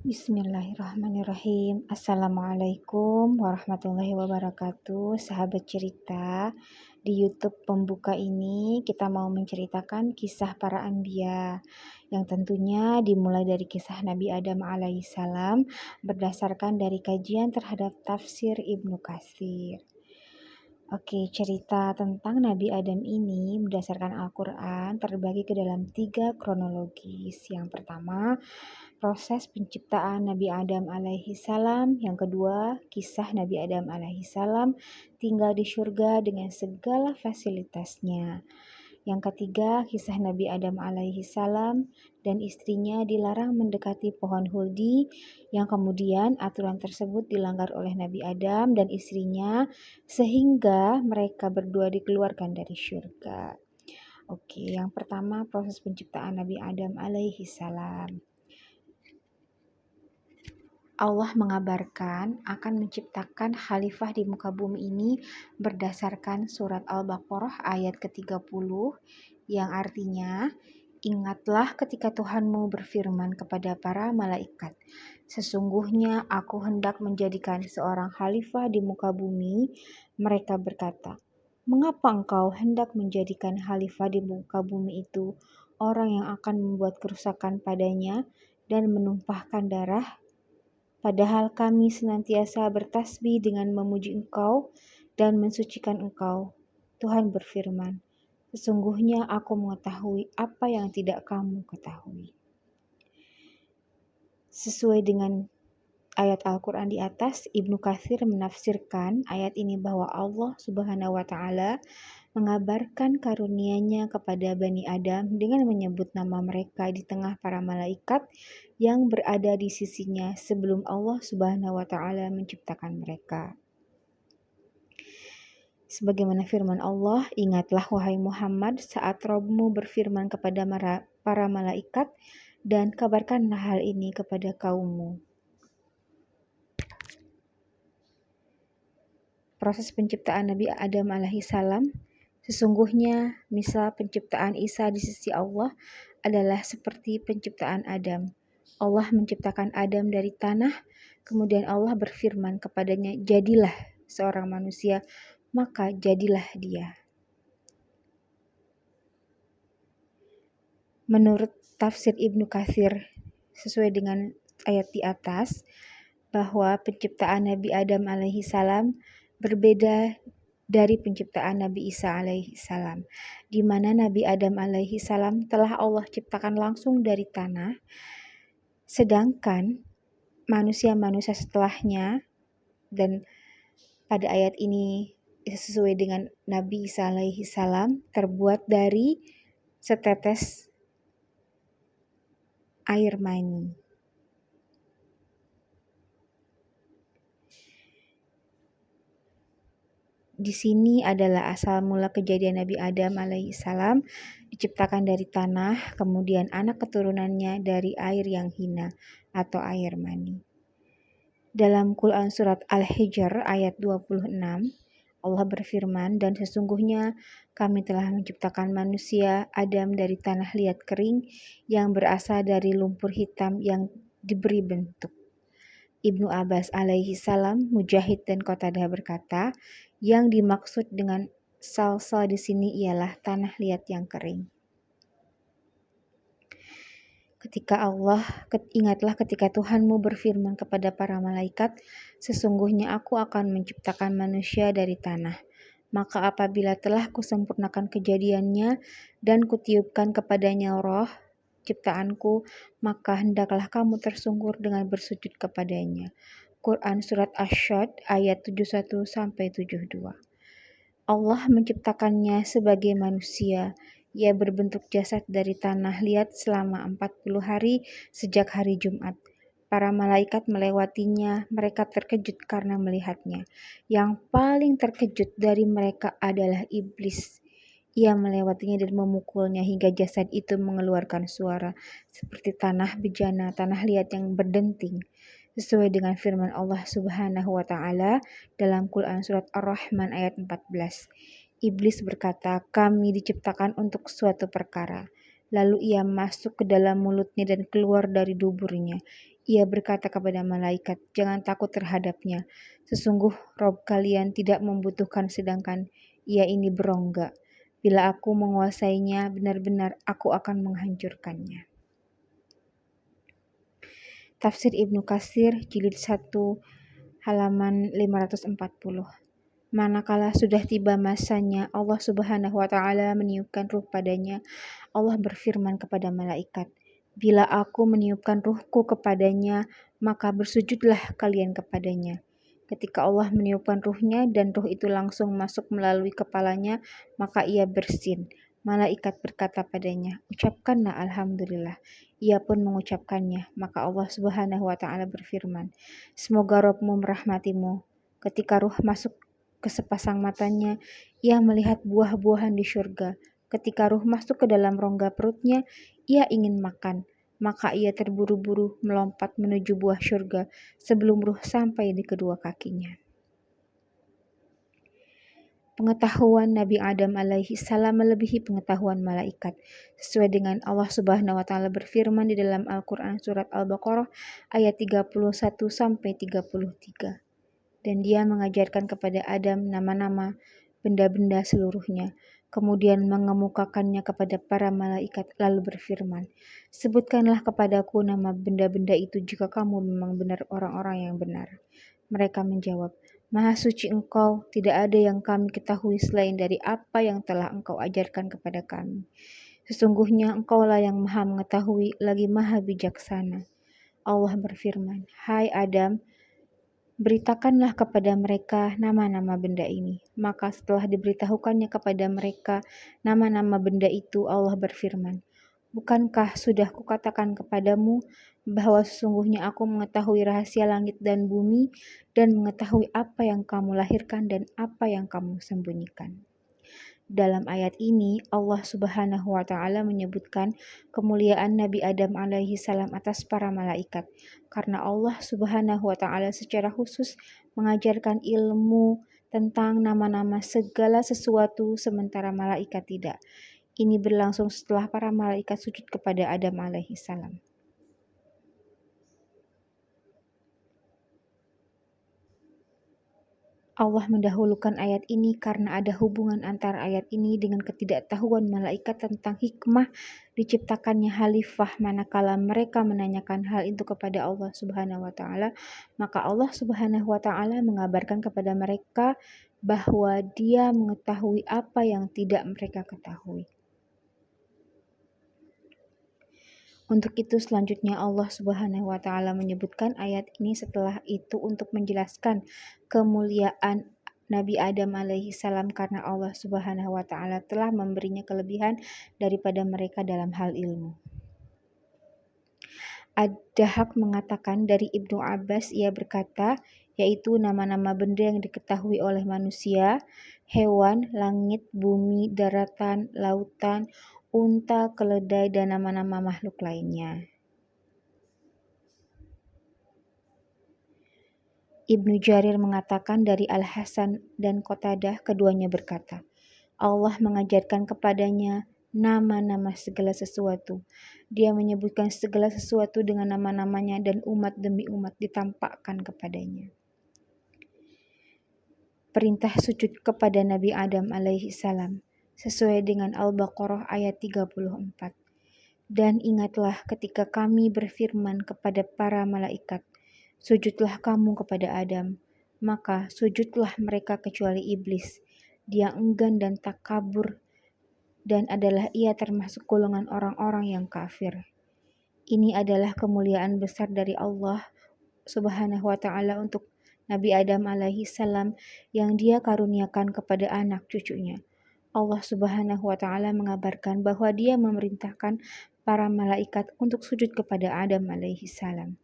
Bismillahirrahmanirrahim. Assalamualaikum warahmatullahi wabarakatuh. Sahabat cerita, di YouTube pembuka ini kita mau menceritakan kisah para anbiya yang tentunya dimulai dari kisah Nabi Adam alaihissalam berdasarkan dari kajian terhadap tafsir Ibnu Katsir. Oke, cerita tentang Nabi Adam ini berdasarkan Al-Quran terbagi ke dalam 3 kronologis. Yang pertama, proses penciptaan Nabi Adam alaihi salam. Yang kedua, kisah Nabi Adam alaihi salam tinggal di surga dengan segala fasilitasnya. Yang ketiga, kisah Nabi Adam alaihi salam dan istrinya dilarang mendekati pohon huldi, yang kemudian aturan tersebut dilanggar oleh Nabi Adam dan istrinya sehingga mereka berdua dikeluarkan dari surga. Oke, yang pertama proses penciptaan Nabi Adam alaihi salam. Allah mengabarkan akan menciptakan khalifah di muka bumi ini berdasarkan surat Al-Baqarah ayat ke-30 yang artinya, ingatlah ketika Tuhanmu berfirman kepada para malaikat, sesungguhnya aku hendak menjadikan seorang khalifah di muka bumi. Mereka berkata, mengapa engkau hendak menjadikan khalifah di muka bumi itu orang yang akan membuat kerusakan padanya dan menumpahkan darah? Padahal kami senantiasa bertasbih dengan memuji Engkau dan mensucikan Engkau. Tuhan berfirman, sesungguhnya aku mengetahui apa yang tidak kamu ketahui. Sesuai dengan ayat Al-Quran di atas, Ibnu Katsir menafsirkan ayat ini bahwa Allah Subhanahu wa Ta'ala mengabarkan karunia-Nya kepada Bani Adam dengan menyebut nama mereka di tengah para malaikat yang berada di sisinya sebelum Allah Subhanahu wa Ta'ala menciptakan mereka. Sebagaimana firman Allah, ingatlah wahai Muhammad saat Rabbmu berfirman kepada para malaikat dan kabarkanlah hal ini kepada kaummu. Proses penciptaan Nabi Adam alaihi salam. Sesungguhnya misal penciptaan Isa di sisi Allah adalah seperti penciptaan Adam. Allah menciptakan Adam dari tanah, kemudian Allah berfirman kepadanya, jadilah seorang manusia, maka jadilah dia. Menurut tafsir Ibnu Katsir, sesuai dengan ayat di atas, bahwa penciptaan Nabi Adam alaihi salam berbeda dari penciptaan Nabi Isa alaihi salam, di mana Nabi Adam alaihi salam telah Allah ciptakan langsung dari tanah, sedangkan manusia-manusia setelahnya dan pada ayat ini sesuai dengan Nabi Isa alaihi salam terbuat dari setetes air mani. Di sini adalah asal mula kejadian Nabi Adam alaihi salam diciptakan dari tanah, kemudian anak keturunannya dari air yang hina atau air mani. Dalam Quran surat Al-Hijr ayat 26, Allah berfirman, dan sesungguhnya kami telah menciptakan manusia Adam dari tanah liat kering yang berasal dari lumpur hitam yang diberi bentuk. Ibnu Abbas alaihi salam, Mujahid dan Qatadah berkata, yang dimaksud dengan salsa di sini ialah tanah liat yang kering. Ingatlah ketika Tuhanmu berfirman kepada para malaikat, sesungguhnya aku akan menciptakan manusia dari tanah. Maka apabila telah kusempurnakan kejadiannya dan kutiupkan kepadanya roh ciptaanku, maka hendaklah kamu tersungkur dengan bersujud kepadanya. Quran surat Asy-Syad ayat 71-72. Allah menciptakannya sebagai manusia. Ia berbentuk jasad dari tanah liat selama 40 hari sejak hari Jumat. Para malaikat melewatinya, mereka terkejut karena melihatnya. Yang paling terkejut dari mereka adalah iblis. Ia melewatinya dan memukulnya hingga jasad itu mengeluarkan suara seperti tanah bejana, tanah liat yang berdenting. Sesuai dengan firman Allah Subhanahu wa Ta'ala dalam Quran surat Ar-Rahman ayat 14. Iblis berkata, kami diciptakan untuk suatu perkara, Lalu ia masuk ke dalam mulutnya dan keluar dari duburnya. Ia berkata kepada malaikat, "Jangan takut terhadapnya. Sesungguh Rob kalian tidak membutuhkan sedangkan ia ini berongga. Bila aku menguasainya, benar-benar aku akan menghancurkannya." Tafsir Ibnu Katsir, jilid 1, halaman 540. Manakala sudah tiba masanya Allah Subhanahu wa taala meniupkan ruh padanya, Allah berfirman kepada malaikat, "Bila aku meniupkan ruhku kepadanya, maka bersujudlah kalian kepadanya." Ketika Allah meniupkan ruhnya dan ruh itu langsung masuk melalui kepalanya, maka ia bersin. Malaikat berkata padanya, "Ucapkanlah Alhamdulillah." Ia pun mengucapkannya. Maka Allah Subhanahu wa taala berfirman, "Semoga Rabbmu merahmatimu." Ketika ruh masuk ke sepasang matanya, ia melihat buah-buahan di surga. Ketika ruh masuk ke dalam rongga perutnya, ia ingin makan. Maka ia terburu-buru melompat menuju buah surga sebelum ruh sampai di kedua kakinya. Pengetahuan Nabi Adam alaihi salam melebihi pengetahuan malaikat. Sesuai dengan Allah Subhanahu wa taala berfirman di dalam Al-Qur'an surat Al-Baqarah ayat 31 sampai 33. Dan dia mengajarkan kepada Adam nama-nama benda-benda seluruhnya, kemudian mengemukakannya kepada para malaikat lalu berfirman, "Sebutkanlah kepadaku nama benda-benda itu jika kamu memang benar orang-orang yang benar." Mereka menjawab, "Maha suci Engkau, tidak ada yang kami ketahui selain dari apa yang telah Engkau ajarkan kepada kami. Sesungguhnya Engkaulah yang Maha mengetahui lagi Maha bijaksana." Allah berfirman, "Hai Adam, beritakanlah kepada mereka nama-nama benda ini." Maka setelah diberitahukannya kepada mereka nama-nama benda itu, Allah berfirman, "Bukankah sudah kukatakan kepadamu bahwa sesungguhnya aku mengetahui rahasia langit dan bumi dan mengetahui apa yang kamu lahirkan dan apa yang kamu sembunyikan." Dalam ayat ini, Allah Subhanahu wa taala menyebutkan kemuliaan Nabi Adam alaihi salam atas para malaikat, karena Allah Subhanahu wa taala secara khusus mengajarkan ilmu tentang nama-nama segala sesuatu sementara malaikat tidak. Ini berlangsung setelah para malaikat sujud kepada Adam alaihi salam. Allah mendahulukan ayat ini karena ada hubungan antara ayat ini dengan ketidaktahuan malaikat tentang hikmah diciptakannya khalifah. Manakala mereka menanyakan hal itu kepada Allah Subhanahu wa taala, maka Allah Subhanahu wa taala mengabarkan kepada mereka bahwa Dia mengetahui apa yang tidak mereka ketahui. Untuk itu selanjutnya Allah Subhanahu wa taala menyebutkan ayat ini setelah itu untuk menjelaskan kemuliaan Nabi Adam alaihi salam karena Allah Subhanahu wa taala telah memberinya kelebihan daripada mereka dalam hal ilmu. Ad-Dahhak mengatakan dari Ibnu Abbas, ia berkata, yaitu nama-nama benda yang diketahui oleh manusia, hewan, langit, bumi, daratan, lautan, unta, keledai, dan nama-nama makhluk lainnya. Ibnu Jarir mengatakan dari Al-Hasan dan Qatadah, keduanya berkata, Allah mengajarkan kepadanya nama-nama segala sesuatu. Dia menyebutkan segala sesuatu dengan nama-namanya dan umat demi umat ditampakkan kepadanya. Perintah sujud kepada Nabi Adam alaihi salam sesuai dengan Al-Baqarah ayat 34. Dan ingatlah ketika kami berfirman kepada para malaikat, sujudlah kamu kepada Adam. Maka sujudlah mereka kecuali iblis. Dia enggan dan takabur dan adalah ia termasuk golongan orang-orang yang kafir. Ini adalah kemuliaan besar dari Allah Subhanahu wa taala untuk Nabi Adam alaihi salam yang Dia karuniakan kepada anak cucunya. Allah Subhanahu wa taala mengabarkan bahwa Dia memerintahkan para malaikat untuk sujud kepada Adam alaihi salam.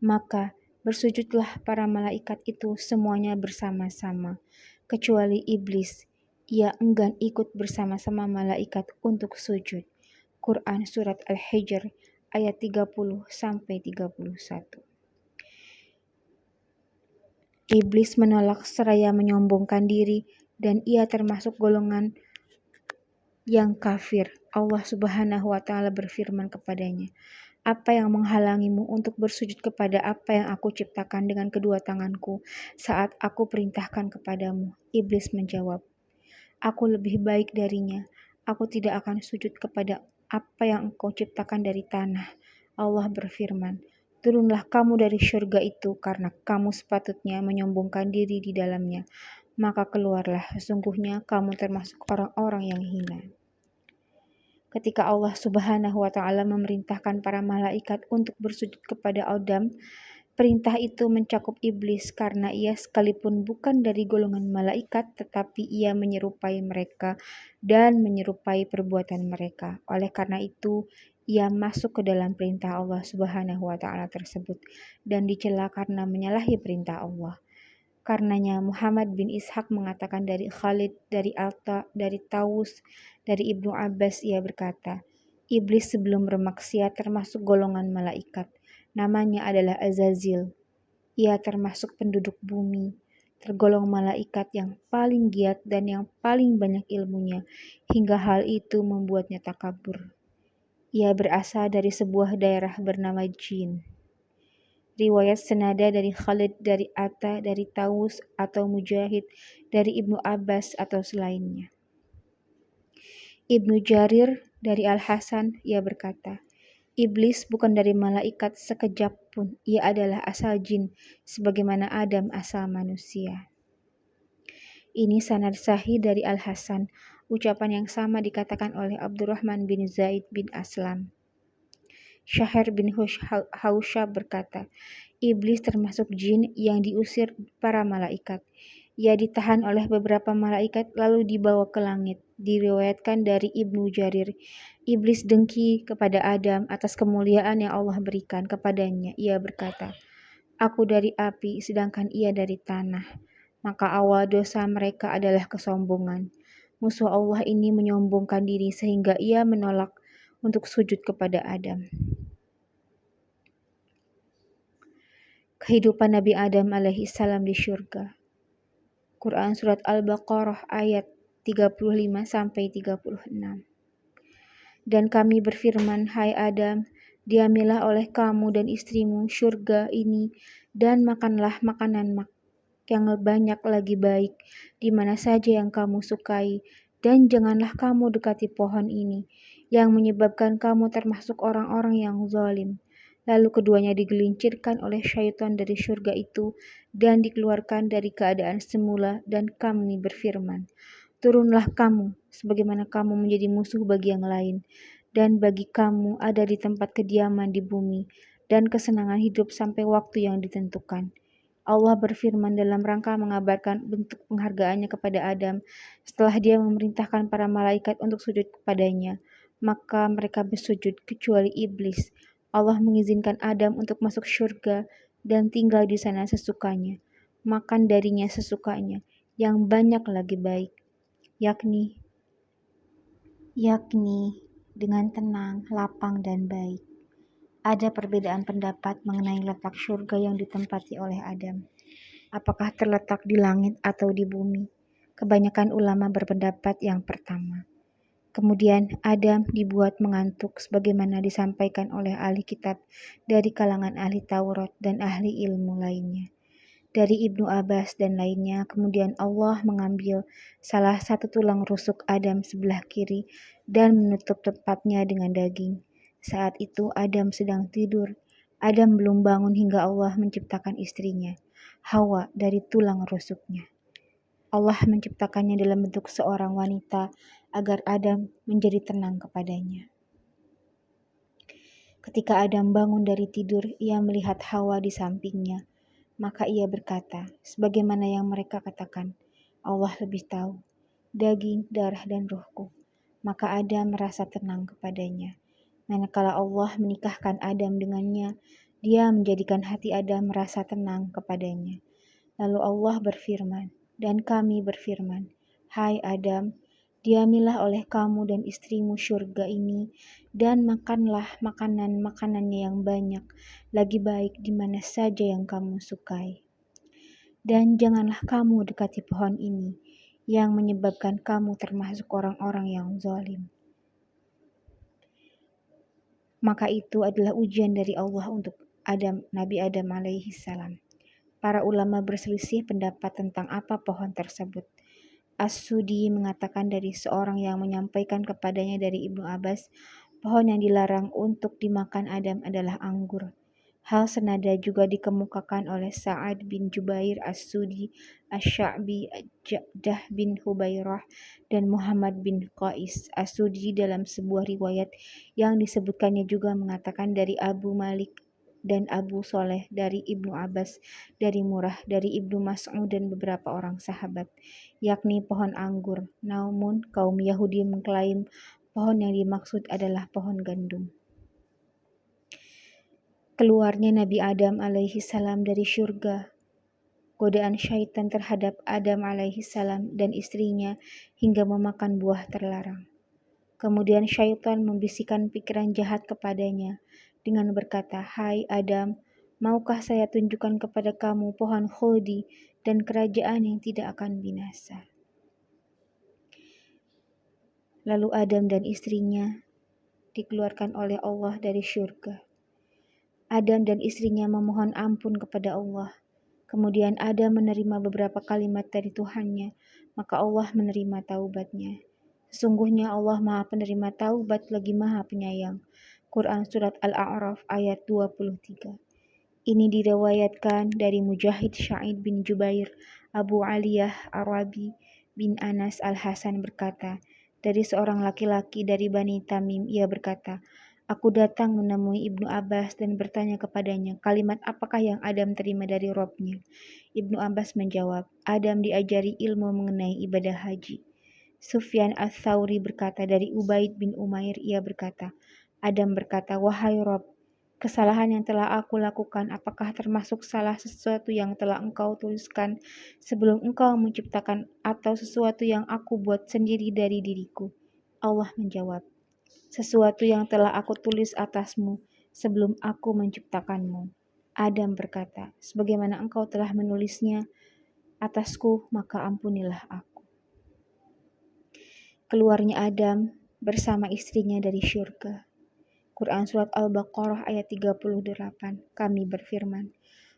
Maka bersujudlah para malaikat itu semuanya bersama-sama, kecuali iblis. Ia enggan ikut bersama-sama malaikat untuk sujud. Quran surat Al-Hijr ayat 30 sampai 31. Iblis menolak seraya menyombongkan diri dan ia termasuk golongan yang kafir. Allah Subhanahu wa Ta'ala berfirman kepadanya, "Apa yang menghalangimu untuk bersujud kepada apa yang aku ciptakan dengan kedua tanganku saat aku perintahkan kepadamu?" Iblis menjawab, "Aku lebih baik darinya. Aku tidak akan sujud kepada apa yang engkau ciptakan dari tanah." Allah berfirman, "Turunlah kamu dari syurga itu karena kamu sepatutnya menyombongkan diri di dalamnya. Maka keluarlah, sesungguhnya kamu termasuk orang-orang yang hina." Ketika Allah Subhanahu wa Ta'ala memerintahkan para malaikat untuk bersujud kepada Adam, perintah itu mencakup iblis karena ia sekalipun bukan dari golongan malaikat, tetapi ia menyerupai mereka dan menyerupai perbuatan mereka. Oleh karena itu, ia masuk ke dalam perintah Allah Subhanahu wa Ta'ala tersebut dan dicela karena menyalahi perintah Allah. Karenanya Muhammad bin Ishaq mengatakan dari Khalid, dari Alta, dari Taus, dari Ibnu Abbas, ia berkata, iblis sebelum bermaksiat termasuk golongan malaikat. Namanya adalah Azazil. Ia termasuk penduduk bumi, tergolong malaikat yang paling giat dan yang paling banyak ilmunya, hingga hal itu membuatnya takabur. Ia berasal dari sebuah daerah bernama Jin. Riwayat senada dari Khalid, dari Atta, dari Taus atau Mujahid, dari Ibnu Abbas atau selainnya. Ibnu Jarir dari Al-Hasan, ia berkata, iblis bukan dari malaikat sekejap pun, ia adalah asal jin, sebagaimana Adam asal manusia. Ini sanad sahih dari Al-Hasan, ucapan yang sama dikatakan oleh Abdurrahman bin Zaid bin Aslam. Syahir bin Haushab berkata, iblis termasuk jin yang diusir para malaikat. Ia ditahan oleh beberapa malaikat lalu dibawa ke langit. Diriwayatkan dari Ibnu Jarir, iblis dengki kepada Adam atas kemuliaan yang Allah berikan kepadanya. Ia berkata, aku dari api sedangkan ia dari tanah. Maka awal dosa mereka adalah kesombongan. Musuh Allah ini menyombongkan diri sehingga ia menolak untuk sujud kepada Adam. Kehidupan Nabi Adam alaihi salam di syurga. Quran Surat Al-Baqarah ayat 35-36. Dan kami berfirman, hai Adam, diamilah oleh kamu dan istrimu syurga ini dan makanlah makanan yang banyak lagi baik di mana saja yang kamu sukai, dan janganlah kamu dekati pohon ini yang menyebabkan kamu termasuk orang-orang yang zalim. Lalu keduanya digelincirkan oleh syaitan dari syurga itu dan dikeluarkan dari keadaan semula, dan kami berfirman, turunlah kamu sebagaimana kamu menjadi musuh bagi yang lain, dan bagi kamu ada di tempat kediaman di bumi dan kesenangan hidup sampai waktu yang ditentukan. Allah berfirman dalam rangka mengabarkan bentuk penghargaannya kepada Adam setelah dia memerintahkan para malaikat untuk sujud kepadanya. Maka mereka bersujud kecuali iblis. Allah mengizinkan Adam untuk masuk syurga dan tinggal di sana sesukanya, makan darinya sesukanya, yang banyak lagi baik, yakni dengan tenang, lapang, dan baik. Ada perbedaan pendapat mengenai letak syurga yang ditempati oleh Adam. Apakah terletak di langit atau di bumi? Kebanyakan ulama berpendapat yang pertama. Kemudian Adam dibuat mengantuk sebagaimana disampaikan oleh ahli kitab dari kalangan ahli Taurat dan ahli ilmu lainnya. Dari Ibnu Abbas dan lainnya, kemudian Allah mengambil salah satu tulang rusuk Adam sebelah kiri dan menutup tempatnya dengan daging. Saat itu Adam sedang tidur. Adam belum bangun hingga Allah menciptakan istrinya, Hawa, dari tulang rusuknya. Allah menciptakannya dalam bentuk seorang wanita agar Adam menjadi tenang kepadanya. Ketika Adam bangun dari tidur, ia melihat Hawa di sampingnya. Maka ia berkata, sebagaimana yang mereka katakan, Allah lebih tahu, daging, darah, dan ruhku. Maka Adam merasa tenang kepadanya. Manakala Allah menikahkan Adam dengannya, dia menjadikan hati Adam merasa tenang kepadanya. Lalu Allah berfirman, dan kami berfirman, hai Adam, diamilah oleh kamu dan istrimu syurga ini, dan makanlah makanan-makanannya yang banyak, lagi baik di mana saja yang kamu sukai. Dan janganlah kamu dekati pohon ini, yang menyebabkan kamu termasuk orang-orang yang zalim. Maka itu adalah ujian dari Allah untuk Nabi Adam alaihi salam. Para ulama berselisih pendapat tentang apa pohon tersebut. As-Sudi mengatakan dari seorang yang menyampaikan kepadanya dari Ibnu Abbas, pohon yang dilarang untuk dimakan Adam adalah anggur. Hal senada juga dikemukakan oleh Sa'ad bin Jubair As-Sudi, Asy-Sya'bi, Ja'dah bin Hubairah, dan Muhammad bin Qais As-Sudi dalam sebuah riwayat yang disebutkannya juga mengatakan dari Abu Malik dan Abu Soleh dari Ibnu Abbas, dari Murrah, dari Ibnu Mas'ud dan beberapa orang sahabat, yakni pohon anggur. Namun kaum Yahudi mengklaim pohon yang dimaksud adalah pohon gandum. Keluarnya Nabi Adam alaihi salam dari syurga, godaan syaitan terhadap Adam alaihi salam dan istrinya hingga memakan buah terlarang. Kemudian syaitan membisikkan pikiran jahat kepadanya dengan berkata, "Hai Adam, maukah saya tunjukkan kepada kamu pohon khuldi dan kerajaan yang tidak akan binasa?" Lalu Adam dan istrinya dikeluarkan oleh Allah dari syurga. Adam dan istrinya memohon ampun kepada Allah. Kemudian Adam menerima beberapa kalimat dari Tuhannya, maka Allah menerima taubatnya. Sesungguhnya Allah Maha Penerima Taubat lagi Maha Penyayang. Quran Surat Al-A'raf ayat 23. Ini diriwayatkan dari Mujahid Sa'id bin Jubair, Abu Aliyah Arabi bin Anas Al-Hasan berkata, dari seorang laki-laki dari Bani Tamim, ia berkata, "Aku datang menemui Ibnu Abbas dan bertanya kepadanya, kalimat apakah yang Adam terima dari Robnya?" Ibnu Abbas menjawab, "Adam diajari ilmu mengenai ibadah haji." Sufyan Ats-Tsauri berkata dari Ubaid bin Umair, ia berkata, Adam berkata, "Wahai Rob, kesalahan yang telah aku lakukan apakah termasuk salah sesuatu yang telah engkau tuliskan sebelum engkau menciptakan atau sesuatu yang aku buat sendiri dari diriku?" Allah menjawab, "Sesuatu yang telah aku tulis atasmu sebelum aku menciptakanmu." Adam berkata, "Sebagaimana engkau telah menulisnya atasku, maka ampunilah aku." Keluarnya Adam bersama istrinya dari syurga. Quran Surat Al-Baqarah ayat 38, kami berfirman,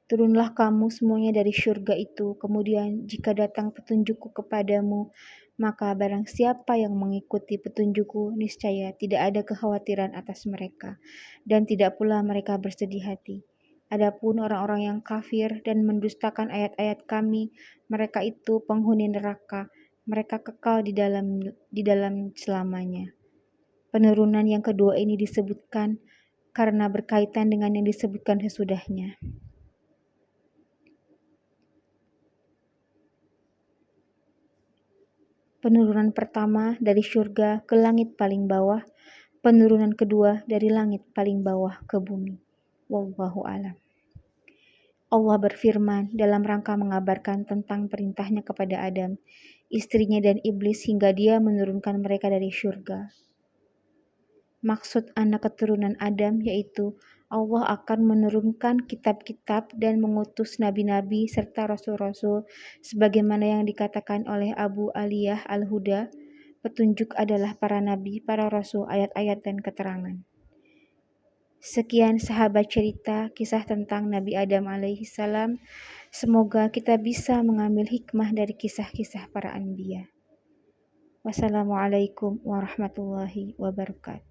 "Turunlah kamu semuanya dari syurga itu, kemudian jika datang petunjukku kepadamu, maka barang siapa yang mengikuti petunjukku, niscaya tidak ada kekhawatiran atas mereka, dan tidak pula mereka bersedih hati. Adapun orang-orang yang kafir dan mendustakan ayat-ayat kami, mereka itu penghuni neraka, mereka kekal di dalam selamanya." Penurunan yang kedua ini disebutkan karena berkaitan dengan yang disebutkan sesudahnya. Penurunan pertama dari syurga ke langit paling bawah, penurunan kedua dari langit paling bawah ke bumi. Wallahu a'lam. Allah berfirman dalam rangka mengabarkan tentang perintahnya kepada Adam, istrinya dan iblis hingga dia menurunkan mereka dari syurga. Maksud anak keturunan Adam yaitu Allah akan menurunkan kitab-kitab dan mengutus nabi-nabi serta rasul-rasul sebagaimana yang dikatakan oleh Abu Aliyah Al-Huda, petunjuk adalah para nabi, para rasul, ayat-ayat dan keterangan. Sekian sahabat cerita kisah tentang Nabi Adam alaihi salam. Semoga kita bisa mengambil hikmah dari kisah-kisah para anbiya. Wassalamualaikum warahmatullahi wabarakatuh.